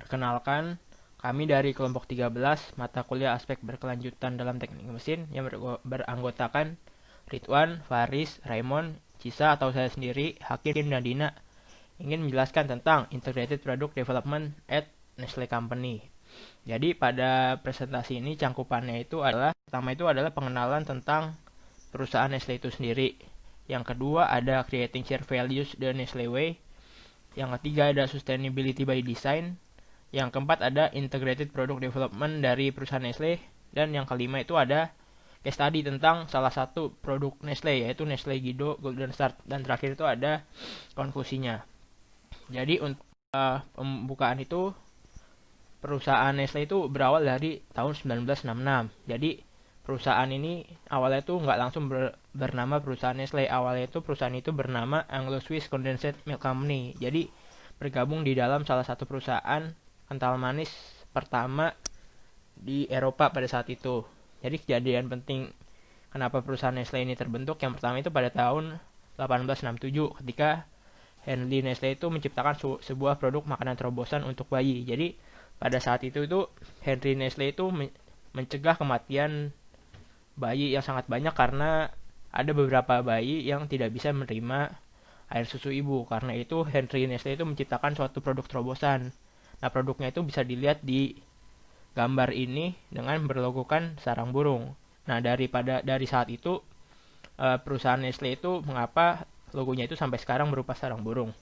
Perkenalkan, kami dari kelompok 13 mata kuliah aspek berkelanjutan dalam teknik mesin yang beranggotakan Ridwan, Faris, Raymond, Cisa atau saya sendiri, Hakim dan Dina ingin menjelaskan tentang Integrated Product Development at Nestle Company. Jadi pada presentasi ini cangkupannya itu adalah pertama itu adalah pengenalan tentang perusahaan Nestle itu sendiri. Yang kedua ada Creating Shared Values the Nestle Way. Yang ketiga ada Sustainability by Design. Yang keempat ada Integrated Product Development dari perusahaan Nestle. Dan yang kelima itu ada case study tentang salah satu produk Nestle, yaitu Nestle Guido Golden Start. Dan terakhir itu ada konklusinya. Jadi untuk pembukaan itu, perusahaan Nestle itu berawal dari tahun 1966. Jadi perusahaan ini awalnya itu nggak langsung bernama perusahaan Nestle. Awalnya itu perusahaan itu bernama Anglo-Swiss Condensed Milk Company. Jadi bergabung di dalam salah satu perusahaan kental manis pertama di Eropa pada saat itu. Jadi kejadian penting kenapa perusahaan Nestle ini terbentuk yang pertama itu pada tahun 1867 ketika Henry Nestle itu menciptakan sebuah produk makanan terobosan untuk bayi. Jadi pada saat itu Henry Nestle itu mencegah kematian bayi yang sangat banyak karena ada beberapa bayi yang tidak bisa menerima air susu ibu. Karena itu Henry Nestle itu menciptakan suatu produk terobosan. Nah, produknya itu bisa dilihat di gambar ini dengan berlogokan sarang burung. Nah, dari saat itu perusahaan Nestle itu mengapa logonya itu sampai sekarang berupa sarang burung.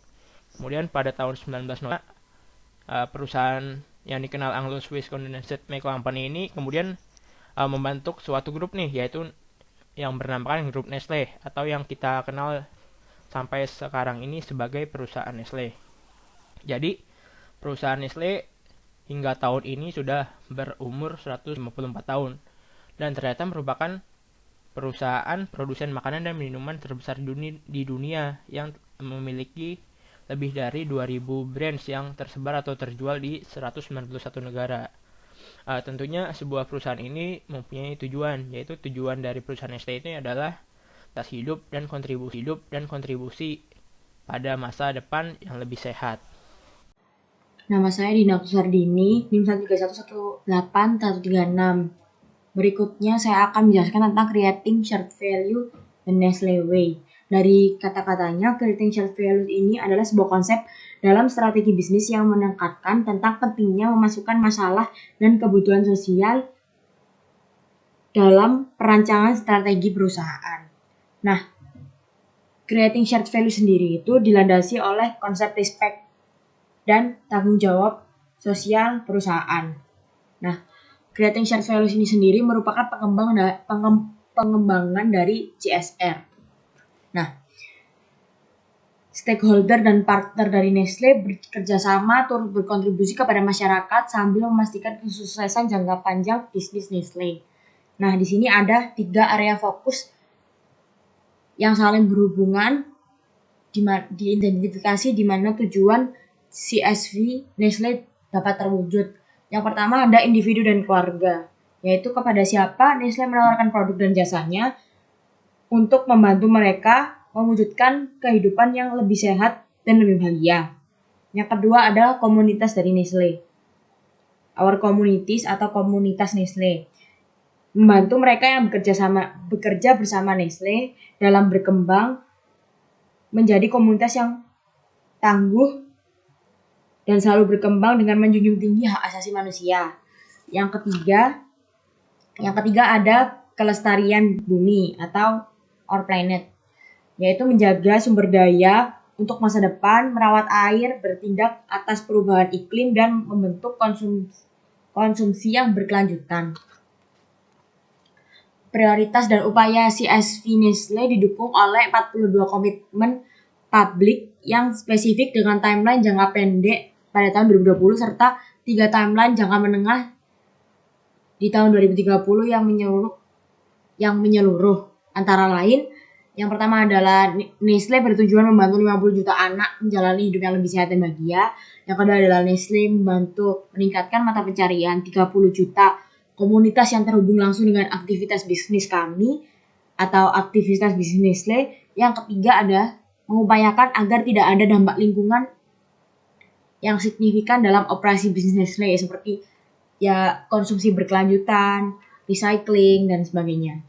Kemudian pada tahun 1905 perusahaan yang dikenal Anglo-Swiss Condensed Milk Company ini kemudian membentuk suatu grup nih, yaitu yang bernamakan grup Nestle atau yang kita kenal sampai sekarang ini sebagai perusahaan Nestle. Jadi perusahaan Nestle hingga tahun ini sudah berumur 154 tahun dan ternyata merupakan perusahaan produsen makanan dan minuman terbesar di dunia yang memiliki lebih dari 2000 brands yang tersebar atau terjual di 191 negara. Tentunya sebuah perusahaan ini mempunyai tujuan, yaitu tujuan dari perusahaan Nestle ini adalah hidup dan kontribusi pada masa depan yang lebih sehat. Nama saya Dina Kusardini, NIM 131181136. Berikutnya saya akan menjelaskan tentang Creating Shared Value the Nestle Way. Dari kata-katanya, Creating Shared Value ini adalah sebuah konsep dalam strategi bisnis yang menekankan tentang pentingnya memasukkan masalah dan kebutuhan sosial dalam perancangan strategi perusahaan. Nah, Creating Shared Value sendiri itu dilandasi oleh konsep respect dan tanggung jawab sosial perusahaan. Nah, Creating Shared Values ini sendiri merupakan pengembangan dari CSR. Nah, stakeholder dan partner dari Nestle bekerja sama turut berkontribusi kepada masyarakat sambil memastikan kesuksesan jangka panjang bisnis Nestle. Nah, di sini ada 3 area fokus yang saling berhubungan diidentifikasi di mana tujuan CSV Nestle dapat terwujud. Yang pertama ada individu dan keluarga, yaitu kepada siapa Nestle menawarkan produk dan jasanya untuk membantu mereka mewujudkan kehidupan yang lebih sehat dan lebih bahagia. Yang kedua adalah komunitas dari Nestle. Our communities atau komunitas Nestle. Membantu mereka yang bekerja bersama Nestle dalam berkembang menjadi komunitas yang tangguh dan selalu berkembang dengan menjunjung tinggi hak asasi manusia. Yang ketiga ada kelestarian bumi atau our planet, yaitu menjaga sumber daya untuk masa depan, merawat air, bertindak atas perubahan iklim, dan membentuk konsumsi yang berkelanjutan. Prioritas dan upaya CSV Nestle didukung oleh 42 komitmen publik yang spesifik dengan timeline jangka pendek pada tahun 2020 serta 3 timeline jangka menengah di tahun 2030 yang menyeluruh. Antara lain, yang pertama adalah Nestle bertujuan membantu 50 juta anak menjalani hidup yang lebih sehat dan bahagia. Yang kedua adalah Nestle membantu meningkatkan mata pencarian 30 juta komunitas yang terhubung langsung dengan aktivitas bisnis kami atau aktivitas bisnis Nestle. Yang ketiga ada mengupayakan agar tidak ada dampak lingkungan yang signifikan dalam operasi bisnis Nestle seperti ya konsumsi berkelanjutan, recycling dan sebagainya.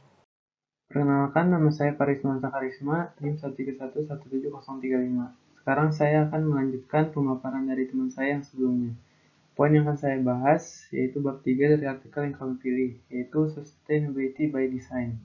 Perkenalkan, nama saya Parismansa Karisma, NIM 131171035. Sekarang saya akan melanjutkan pemaparan dari teman saya yang sebelumnya. Poin yang akan saya bahas yaitu bab 3 dari artikel yang kami pilih, yaitu Sustainability by Design.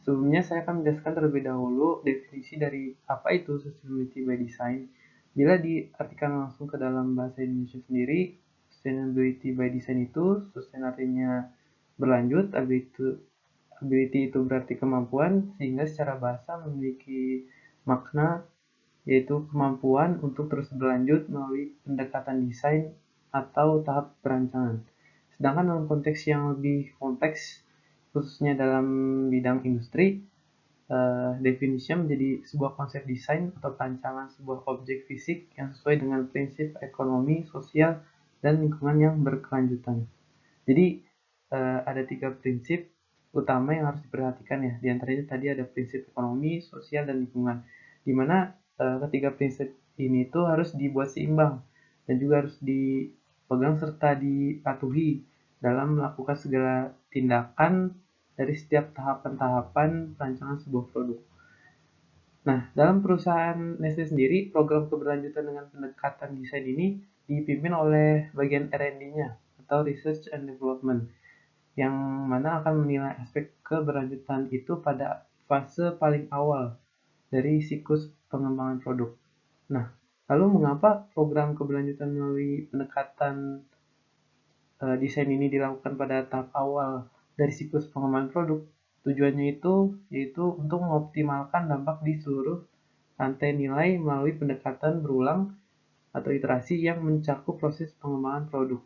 Sebelumnya saya akan menjelaskan terlebih dahulu definisi dari apa itu Sustainability by Design. Bila diartikan langsung ke dalam bahasa Indonesia sendiri, Sustainability by Design itu, sustain artinya berlanjut, ability itu berarti kemampuan, sehingga secara bahasa memiliki makna yaitu kemampuan untuk terus berlanjut melalui pendekatan desain atau tahap perancangan. Sedangkan dalam konteks yang lebih kompleks, khususnya dalam bidang industri, definisinya menjadi sebuah konsep desain atau perancangan sebuah objek fisik yang sesuai dengan prinsip ekonomi, sosial, dan lingkungan yang berkelanjutan. Jadi ada 3 prinsip utama yang harus diperhatikan ya. Di antaranya tadi ada prinsip ekonomi, sosial, dan lingkungan. Di mana ketiga prinsip ini tuh harus dibuat seimbang dan juga harus dipegang serta dipatuhi dalam melakukan segala tindakan dari setiap tahapan-tahapan perancangan sebuah produk. Nah, dalam perusahaan Nestle sendiri, program keberlanjutan dengan pendekatan desain ini dipimpin oleh bagian R&D-nya atau Research and Development, yang mana akan menilai aspek keberlanjutan itu pada fase paling awal dari siklus pengembangan produk. Nah, lalu mengapa program keberlanjutan melalui pendekatan desain ini dilakukan pada tahap awal dari siklus pengembangan produk? Tujuannya itu yaitu untuk mengoptimalkan dampak di seluruh rantai nilai melalui pendekatan berulang atau iterasi yang mencakup proses pengembangan produk.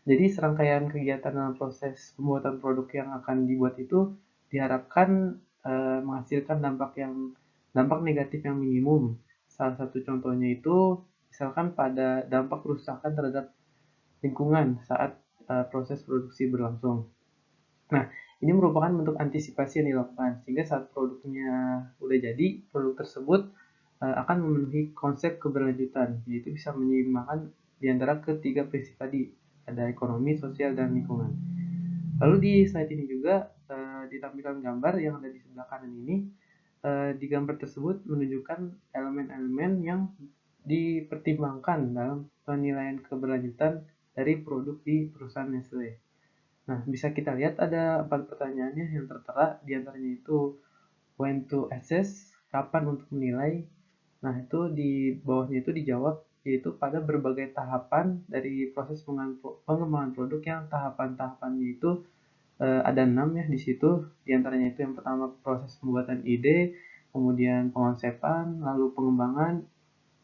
Jadi serangkaian kegiatan dalam proses pembuatan produk yang akan dibuat itu diharapkan menghasilkan dampak negatif yang minimum. Salah satu contohnya itu misalkan pada dampak kerusakan terhadap lingkungan saat proses produksi berlangsung. Nah, ini merupakan bentuk antisipasi yang dilakukan sehingga saat produknya udah jadi, produk tersebut akan memenuhi konsep keberlanjutan, yaitu bisa menyeimbangkan di antara ketiga prinsip tadi, ada ekonomi, sosial, dan lingkungan. Lalu di slide ini juga ditampilkan gambar yang ada di sebelah kanan ini. Di gambar tersebut menunjukkan elemen-elemen yang dipertimbangkan dalam penilaian keberlanjutan dari produk di perusahaan Nestle. Nah, bisa kita lihat ada 4 pertanyaannya yang tertera, di antaranya itu when to assess, kapan untuk menilai. Nah, itu di bawahnya itu dijawab yaitu pada berbagai tahapan dari proses pengembangan produk yang tahapan-tahapannya itu ada 6 ya di situ. Di antaranya itu yang pertama proses pembuatan ide, kemudian pengonsepan, lalu pengembangan,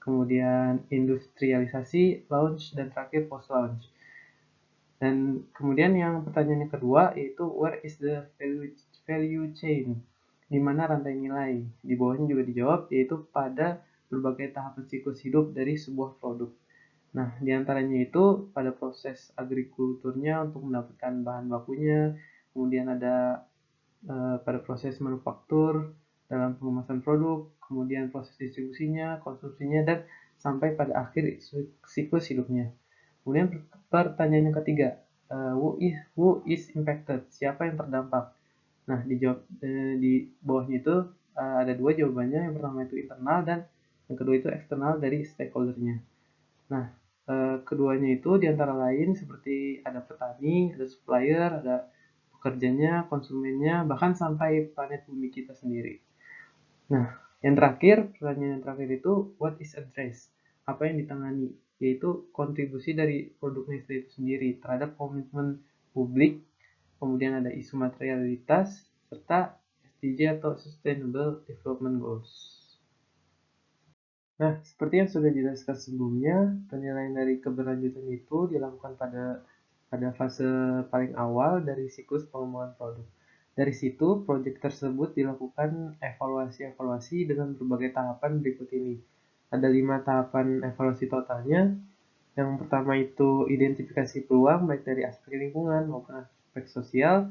kemudian industrialisasi, launch, dan terakhir post launch. Dan kemudian yang pertanyaan yang kedua yaitu where is the value chain, di mana rantai nilai. Di bawahnya juga dijawab yaitu pada berbagai tahapan siklus hidup dari sebuah produk. Nah, di antaranya itu pada proses agrikulturnya untuk mendapatkan bahan bakunya, kemudian ada pada proses manufaktur dalam pengemasan produk, kemudian proses distribusinya, konsumsinya, dan sampai pada akhir siklus hidupnya. Kemudian pertanyaan yang ketiga, who is impacted? Siapa yang terdampak? Nah, di bawahnya itu ada 2 jawabannya. Yang pertama itu internal dan yang kedua itu eksternal dari stakeholder-nya. Nah, keduanya itu diantara lain seperti ada petani, ada supplier, ada pekerjanya, konsumennya, bahkan sampai planet bumi kita sendiri. Nah, yang terakhir, pertanyaan yang terakhir itu what is addressed? Apa yang ditangani? Yaitu kontribusi dari produk Nestle itu sendiri terhadap komitmen publik, kemudian ada isu materialitas, serta SDG atau Sustainable Development Goals. Nah, seperti yang sudah dijelaskan sebelumnya, penilaian dari keberlanjutan itu dilakukan pada fase paling awal dari siklus pengembangan produk. Dari situ, proyek tersebut dilakukan evaluasi-evaluasi dengan berbagai tahapan berikut ini. Ada 5 tahapan evaluasi totalnya. Yang pertama itu identifikasi peluang baik dari aspek lingkungan maupun aspek sosial.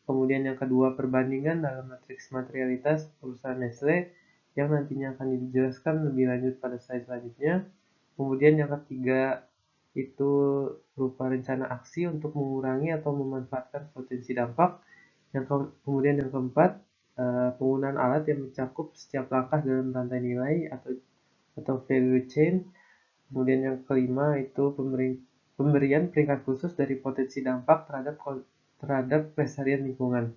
Kemudian yang kedua perbandingan dalam matriks materialitas perusahaan Nestle yang nantinya akan dijelaskan lebih lanjut pada slide selanjutnya. Kemudian yang ketiga itu berupa rencana aksi untuk mengurangi atau memanfaatkan potensi dampak. Kemudian yang keempat, penggunaan alat yang mencakup setiap langkah dalam rantai nilai atau value chain. Kemudian yang kelima itu pemberian peringkat khusus dari potensi dampak terhadap pelestarian lingkungan.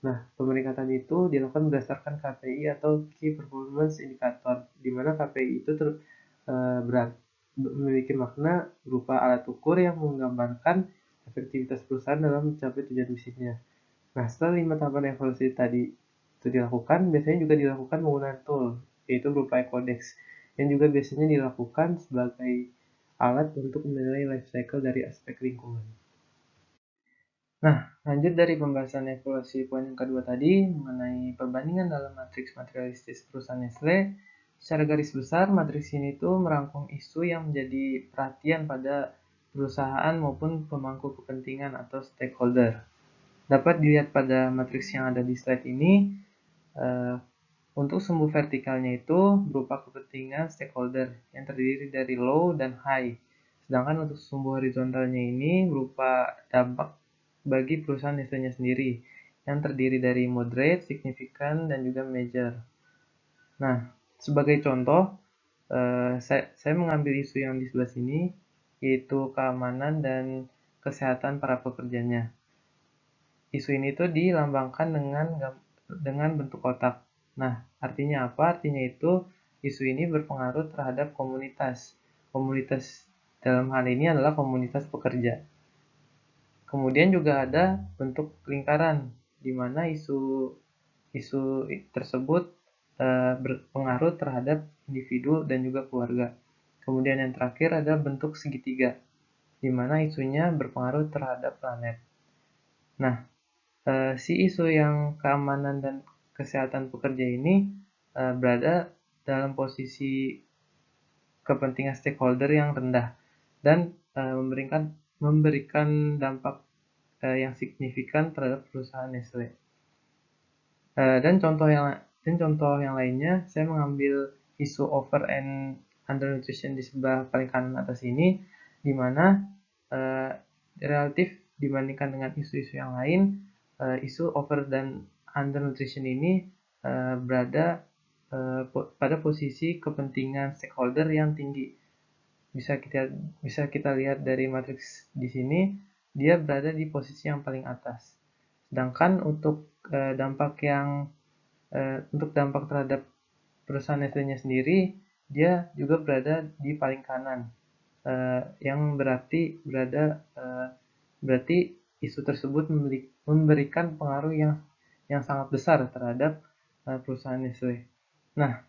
Nah, pemeringkatan itu dilakukan berdasarkan KPI atau Key Performance Indicator, di mana KPI itu memiliki makna berupa alat ukur yang menggambarkan efektivitas perusahaan dalam mencapai tujuan misinya. Nah, setelah 5 tahapan evaluasi tadi itu dilakukan, biasanya juga dilakukan menggunakan tool, yaitu berupa Ecodex, yang juga biasanya dilakukan sebagai alat untuk menilai life cycle dari aspek lingkungan. Nah, lanjut dari pembahasan evaluasi poin yang kedua tadi mengenai perbandingan dalam matriks materialistis perusahaan Nestle. Secara garis besar, matriks ini tuh merangkum isu yang menjadi perhatian pada perusahaan maupun pemangku kepentingan atau stakeholder. Dapat dilihat pada matriks yang ada di slide ini, untuk sumbu vertikalnya itu berupa kepentingan stakeholder yang terdiri dari low dan high. Sedangkan untuk sumbu horizontalnya ini berupa dampak bagi perusahaan Nestle-nya sendiri yang terdiri dari moderate, significant, dan juga major. Nah, sebagai contoh, saya mengambil isu yang di sebelah sini, yaitu keamanan dan kesehatan para pekerjanya. Isu ini tuh dilambangkan dengan bentuk kotak. Nah, artinya apa? Artinya itu isu ini berpengaruh terhadap komunitas. Komunitas dalam hal ini adalah komunitas pekerja. Kemudian juga ada bentuk lingkaran, di mana isu tersebut berpengaruh terhadap individu dan juga keluarga. Kemudian yang terakhir ada bentuk segitiga, di mana isunya berpengaruh terhadap planet. Nah, si isu yang keamanan dan kesehatan pekerja ini berada dalam posisi kepentingan stakeholder yang rendah dan memberikan dampak yang signifikan terhadap perusahaan Nestle. Dan contoh yang lainnya, saya mengambil isu over and undernutrition di sebelah paling kanan atas ini, di mana relatif dibandingkan dengan isu-isu yang lain, isu over dan undernutrition ini berada pada posisi kepentingan stakeholder yang tinggi. Bisa kita lihat dari matriks di sini, dia berada di posisi yang paling atas. Sedangkan untuk dampak terhadap perusahaan Nestle-nya sendiri, dia juga berada di paling kanan, yang berarti isu tersebut memberikan pengaruh yang sangat besar terhadap perusahaan Nestle. Nah,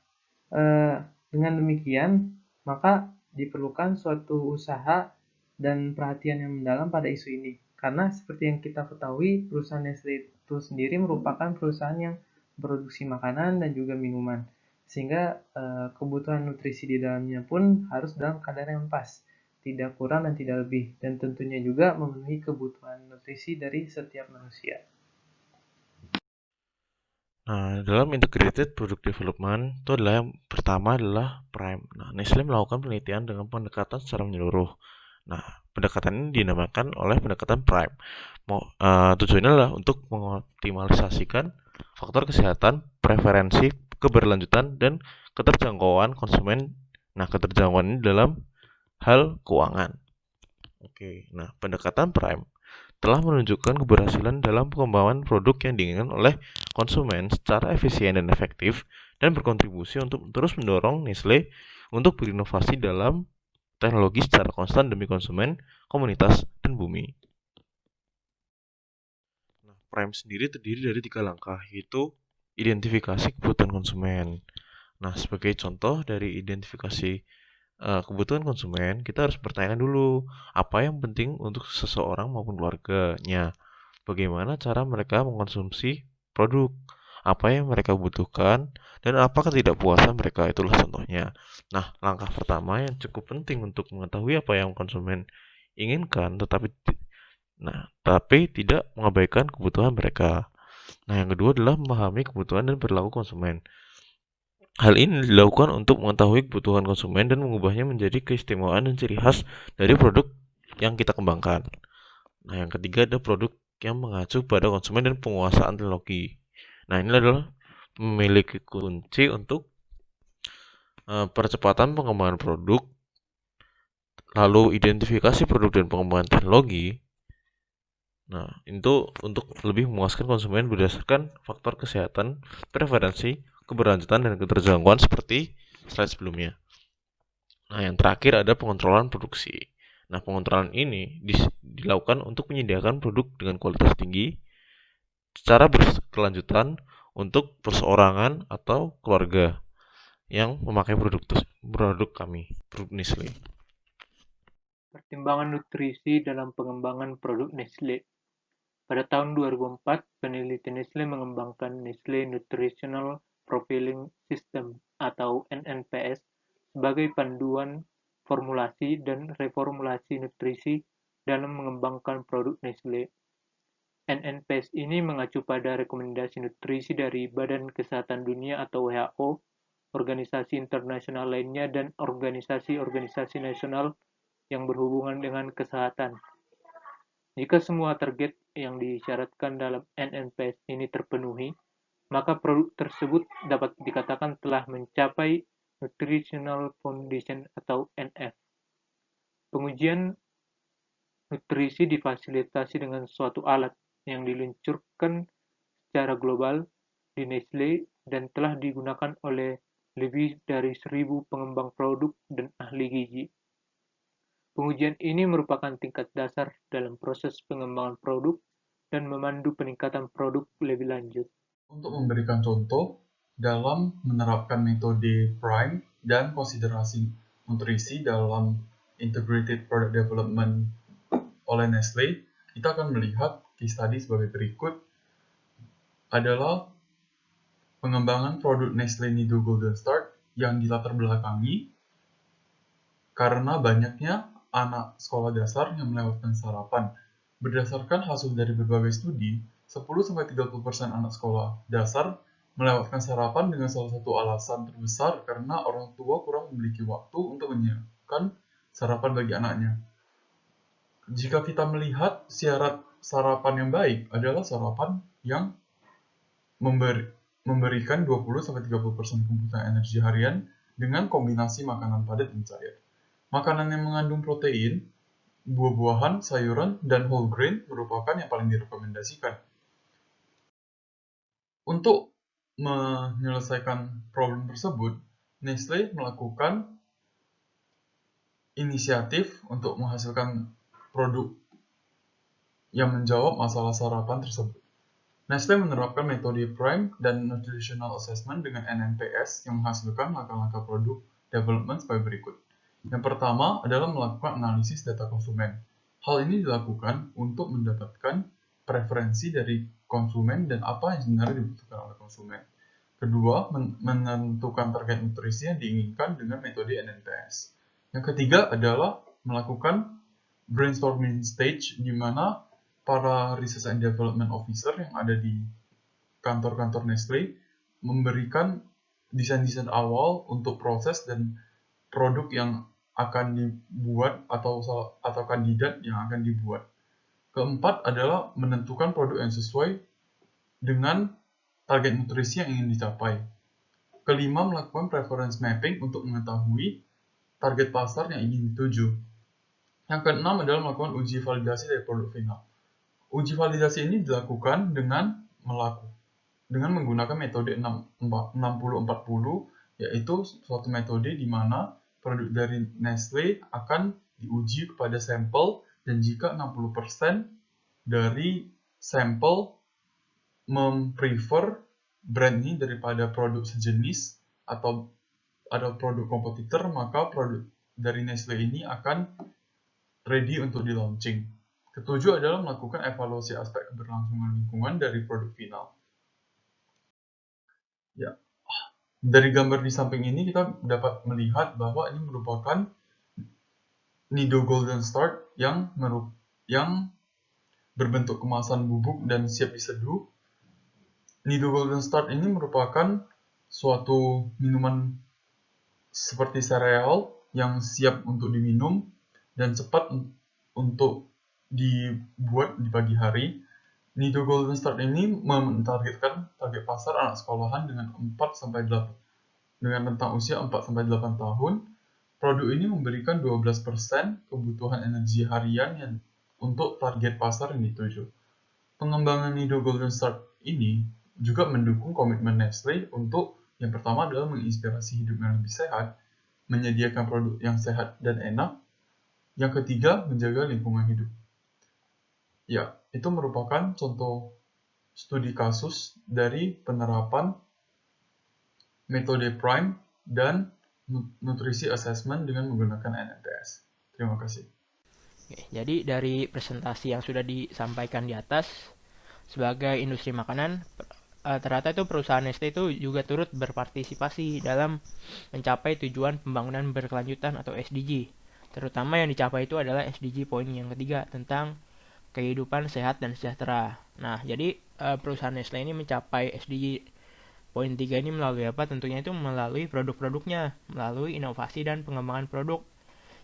dengan demikian, maka diperlukan suatu usaha dan perhatian yang mendalam pada isu ini. Karena seperti yang kita ketahui, perusahaan Nestle itu sendiri merupakan perusahaan yang produksi makanan dan juga minuman. Sehingga kebutuhan nutrisi di dalamnya pun harus dalam kadar yang pas, tidak kurang dan tidak lebih. Dan tentunya juga memenuhi kebutuhan nutrisi dari setiap manusia. Nah, dalam integrated product development itu adalah yang pertama adalah prime. Nah, Nestle melakukan penelitian dengan pendekatan secara menyeluruh. Nah, pendekatan ini dinamakan oleh pendekatan prime. Tujuannya adalah untuk mengoptimalisasikan faktor kesehatan, preferensi, keberlanjutan, dan keterjangkauan konsumen. Nah, keterjangkauan ini dalam hal keuangan. Oke, nah pendekatan prime telah menunjukkan keberhasilan dalam pengembangan produk yang diinginkan oleh konsumen secara efisien dan efektif dan berkontribusi untuk terus mendorong Nestle untuk berinovasi dalam teknologi secara konstan demi konsumen, komunitas, dan bumi. Nah, Prime sendiri terdiri dari 3 langkah, yaitu identifikasi kebutuhan konsumen. Nah, sebagai contoh dari identifikasi kebutuhan konsumen, kita harus bertanya dulu apa yang penting untuk seseorang maupun keluarganya. Bagaimana cara mereka mengkonsumsi produk, apa yang mereka butuhkan, dan apa ketidakpuasan mereka, itulah contohnya. Nah, langkah pertama yang cukup penting untuk mengetahui apa yang konsumen inginkan, tapi tidak mengabaikan kebutuhan mereka. Nah, yang kedua adalah memahami kebutuhan dan perilaku konsumen. Hal ini dilakukan untuk mengetahui kebutuhan konsumen dan mengubahnya menjadi keistimewaan dan ciri khas dari produk yang kita kembangkan. Nah, yang ketiga ada produk yang mengacu pada konsumen dan penguasaan teknologi. Nah, ini adalah memiliki kunci untuk percepatan pengembangan produk, lalu identifikasi produk dan pengembangan teknologi. Nah, itu untuk lebih memuaskan konsumen berdasarkan faktor kesehatan, preferensi, keberlanjutan, dan keterjangkauan seperti slide sebelumnya. Nah, yang terakhir ada pengontrolan produksi. Nah, pengontrolan ini dilakukan untuk menyediakan produk dengan kualitas tinggi secara berkelanjutan untuk perseorangan atau keluarga yang memakai produk kami, produk Nestle. Pertimbangan nutrisi dalam pengembangan produk Nestle. Pada tahun 2004, peneliti Nestle mengembangkan Nestle Nutritional Profiling System atau NNPS sebagai panduan formulasi dan reformulasi nutrisi dalam mengembangkan produk Nestle. NNPS ini mengacu pada rekomendasi nutrisi dari Badan Kesehatan Dunia atau WHO, organisasi internasional lainnya, dan organisasi-organisasi nasional yang berhubungan dengan kesehatan. Jika semua target yang disyaratkan dalam NNPS ini terpenuhi, maka produk tersebut dapat dikatakan telah mencapai Nutritional Foundation atau NF. Pengujian nutrisi difasilitasi dengan suatu alat yang diluncurkan secara global di Nestle dan telah digunakan oleh lebih dari 1.000 pengembang produk dan ahli gizi. Pengujian ini merupakan tingkat dasar dalam proses pengembangan produk dan memandu peningkatan produk lebih lanjut. Untuk memberikan contoh, dalam menerapkan metode PRIME dan konsiderasi nutrisi dalam Integrated Product Development oleh Nestle, kita akan melihat case study sebagai berikut adalah pengembangan produk Nestle Nido Golden Start yang dilatar belakangi karena banyaknya anak sekolah dasar yang melewatkan sarapan. Berdasarkan hasil dari berbagai studi, 10-30% anak sekolah dasar melewatkan sarapan dengan salah satu alasan terbesar karena orang tua kurang memiliki waktu untuk menyiapkan sarapan bagi anaknya. Jika kita melihat syarat sarapan yang baik adalah sarapan yang memberikan 20-30% kebutuhan energi harian dengan kombinasi makanan padat dan cair. Makanan yang mengandung protein, buah-buahan, sayuran, dan whole grain merupakan yang paling direkomendasikan. Untuk menyelesaikan problem tersebut, Nestle melakukan inisiatif untuk menghasilkan produk yang menjawab masalah sarapan tersebut. Nestle menerapkan metode PRIME dan Nutritional Assessment dengan NNPS yang menghasilkan langkah-langkah produk development sebagai berikut. Yang pertama adalah melakukan analisis data konsumen. Hal ini dilakukan untuk mendapatkan preferensi dari konsumen dan apa yang sebenarnya dibutuhkan oleh konsumen. Kedua, menentukan target nutrisi yang diinginkan dengan metode NNPS. Yang ketiga adalah melakukan brainstorming stage di mana para Research and Development Officer yang ada di kantor-kantor Nestle memberikan desain-desain awal untuk proses dan produk yang akan dibuat atau kandidat yang akan dibuat. Keempat adalah menentukan produk yang sesuai dengan target nutrisi yang ingin dicapai. Kelima, melakukan preference mapping untuk mengetahui target pasar yang ingin dituju. Yang keenam adalah melakukan uji validasi dari produk final. Uji validasi ini dilakukan dengan menggunakan metode 60-40, yaitu suatu metode di mana produk dari Nestle akan diuji kepada sampel, dan jika 60% dari sampel memprefer brand ini daripada produk sejenis atau ada produk kompetitor, maka produk dari Nestle ini akan ready untuk di launching. Ketujuh adalah melakukan evaluasi aspek keberlangsungan lingkungan dari produk final. Ya. Dari gambar di samping ini kita dapat melihat bahwa ini merupakan Nido Golden Start yang berbentuk kemasan bubuk dan siap diseduh. Nido Golden Start ini merupakan suatu minuman seperti sereal yang siap untuk diminum dan cepat untuk dibuat di pagi hari. Nido Golden Start ini mentargetkan target pasar anak sekolahan dengan rentang usia 4-8 tahun. Produk ini memberikan 12% kebutuhan energi harian untuk target pasar yang dituju. Pengembangan Nido Golden Start ini juga mendukung komitmen Nestle untuk yang pertama adalah menginspirasi hidup yang lebih sehat, menyediakan produk yang sehat dan enak. Yang ketiga, menjaga lingkungan hidup. Ya, itu merupakan contoh studi kasus dari penerapan metode Prime dan nutrisi assessment dengan menggunakan NNPS. Terima kasih. Oke, jadi dari presentasi yang sudah disampaikan di atas, sebagai industri makanan, ternyata itu perusahaan Nestle itu juga turut berpartisipasi dalam mencapai tujuan pembangunan berkelanjutan atau SDG. Terutama yang dicapai itu adalah SDG poin yang ketiga tentang kehidupan sehat dan sejahtera. Nah, jadi perusahaan Nestle ini mencapai SDG poin 3 ini melalui apa? Tentunya itu melalui produk-produknya, melalui inovasi dan pengembangan produk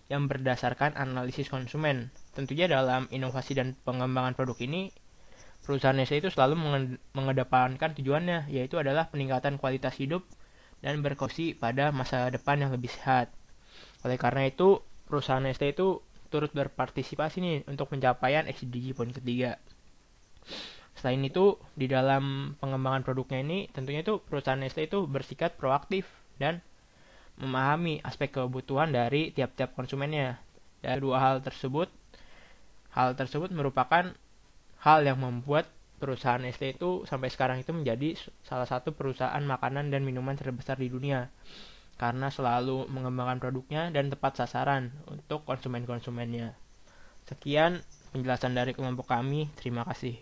yang berdasarkan analisis konsumen. Tentunya dalam inovasi dan pengembangan produk ini, perusahaan Nestle itu selalu mengedepankan tujuannya, yaitu adalah peningkatan kualitas hidup dan berkontribusi pada masa depan yang lebih sehat. Oleh karena itu, perusahaan Nestle itu turut berpartisipasi nih untuk pencapaian SDG poin ketiga. Selain itu, di dalam pengembangan produknya ini, tentunya itu perusahaan Nestle itu bersikap proaktif dan memahami aspek kebutuhan dari tiap-tiap konsumennya. Dari dua hal tersebut merupakan hal yang membuat perusahaan Nestle itu sampai sekarang itu menjadi salah satu perusahaan makanan dan minuman terbesar di dunia, karena selalu mengembangkan produknya dan tepat sasaran untuk konsumen-konsumennya. Sekian penjelasan dari kelompok kami, terima kasih.